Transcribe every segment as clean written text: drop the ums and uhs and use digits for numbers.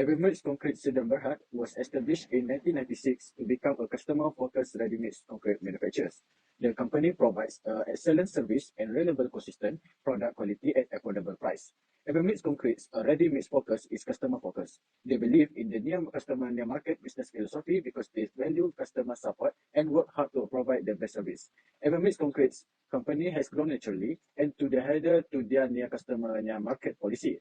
EMIZA Concrete Sedan Berhad was established in 1996 to become a customer-focused ready-mix concrete manufacturer. The company provides excellent service and reliable, consistent product quality at affordable price. EMIZA Concrete's ready-mix focus is customer focus. They believe in the near customer, near market business philosophy because they value customer support and work hard to provide the best service. EMIZA Concrete's company has grown naturally and to adhere to their near customer, near market policy.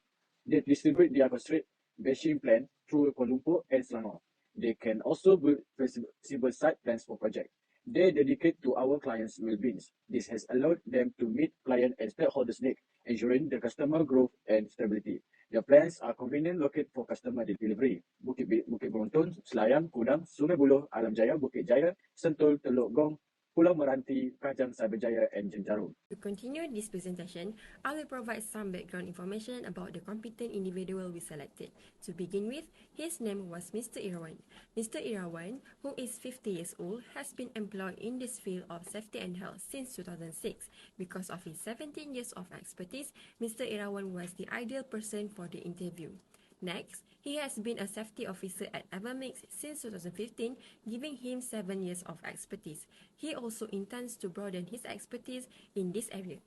They distribute their construct bashing plan through Kuala Lumpur and Selangor. They can also build flexible site plans for project. They dedicate to our clients' well-being. This has allowed them to meet client and stakeholders' needs, ensuring the customer growth and stability. Their plans are convenient located for customer delivery. Bukit Berontun, Selayang, Kudang, Sungai Buloh, Alam Jaya, Bukit Jaya, Sentul, Teluk Gong, Pulau Meranti, Kajang Cyberjaya, and Jenjaru. To continue this presentation, I will provide some background information about the competent individual we selected. To begin with, his name was Mr. Irawan. Mr. Irawan, who is 50 years old, has been employed in this field of safety and health since 2006. Because of his 17 years of expertise, Mr. Irawan was the ideal person for the interview. Next, he has been a safety officer at EMIZA since 2015, giving him 7 years of expertise. He also intends to broaden his expertise in this area.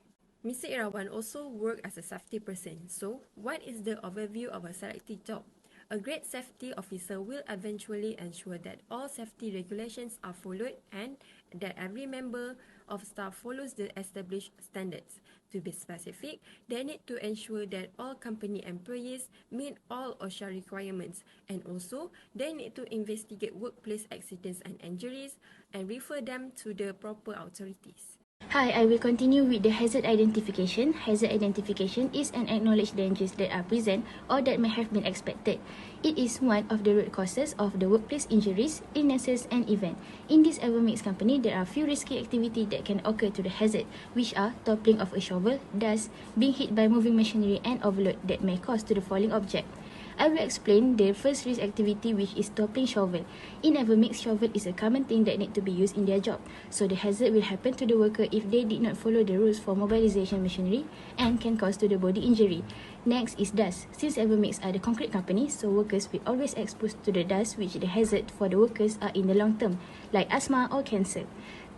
Mr. Irawan also worked as a safety person. So, what is the overview of a selected job? A great safety officer will eventually ensure that all safety regulations are followed and that every member of staff follows the established standards. To be specific, they need to ensure that all company employees meet all OSHA requirements, and also they need to investigate workplace accidents and injuries and refer them to the proper authorities. Hi, I will continue with the hazard identification. Hazard identification is an acknowledged dangers that are present or that may have been expected. It is one of the root causes of the workplace injuries, illnesses and events. In this EMIZA company, there are few risky activities that can occur to the hazard, which are toppling of a shovel, dust, being hit by moving machinery and overload that may cause to the falling object. I will explain the first risk activity, which is toppling shovel. In EMIZA, shovel is a common thing that need to be used in their job. So the hazard will happen to the worker if they did not follow the rules for mobilization machinery and can cause to the body injury. Next is dust. Since EMIZA are the concrete company, so workers will always exposed to the dust, which the hazard for the workers are in the long term, like asthma or cancer.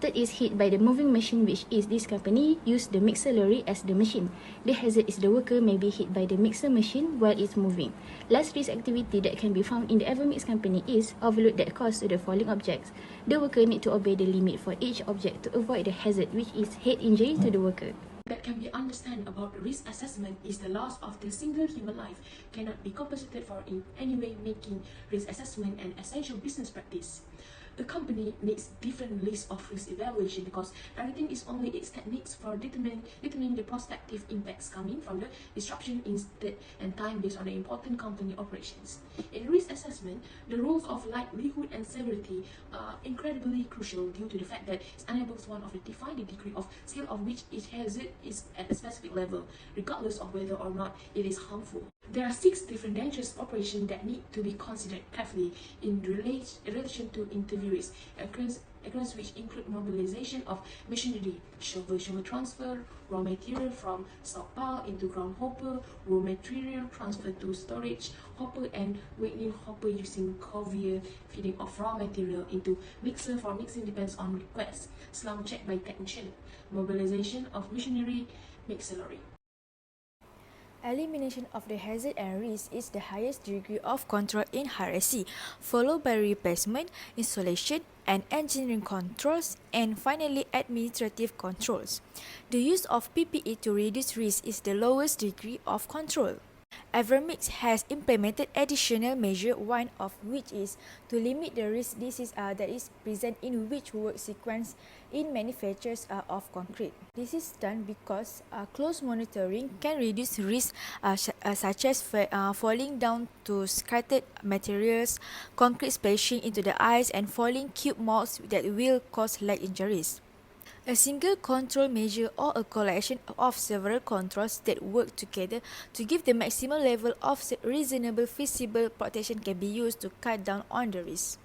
Third is hit by the moving machine, which is this company use the mixer lorry as the machine. The hazard is the worker may be hit by the mixer machine while it's moving. Last risk activity that can be found in the EMIZA company is overload that cause to the falling objects. The worker need to obey the limit for each object to avoid the hazard, which is head injury to the worker. That can be understood about risk assessment is the loss of the single human life cannot be compensated for in any way, making risk assessment an essential business practice. The company makes different lists of risk evaluation because everything is only its techniques for determining the prospective impacts coming from the disruption in state and time based on the important company operations. In risk assessment, the rules of likelihood and severity are incredibly crucial due to the fact that it enables one of to define the degree of scale of which each hazard is at a specific level, regardless of whether or not it is harmful. There are 6 different dangerous operations that need to be considered carefully in relation to interviewees, occurrence which include mobilization of machinery, shovel transfer, raw material from stockpile into ground hopper, raw material transfer to storage hopper, and weighting hopper using conveyor feeding of raw material into mixer for mixing depends on request, slump check by technician, mobilization of machinery, mixer lorry. Elimination of the hazard and risk is the highest degree of control in HRSC, followed by replacement, installation, and engineering controls, and finally administrative controls. The use of PPE to reduce risk is the lowest degree of control. EMIZA has implemented additional measure, one of which is to limit the risk disease that is present in which work sequence in manufacturers of concrete. This is done because close monitoring can reduce risk such as falling down to scattered materials, concrete splashing into the ice, and falling cube molds that will cause leg injuries. A single control measure or a collection of several controls that work together to give the maximum level of reasonable feasible protection can be used to cut down on the risk.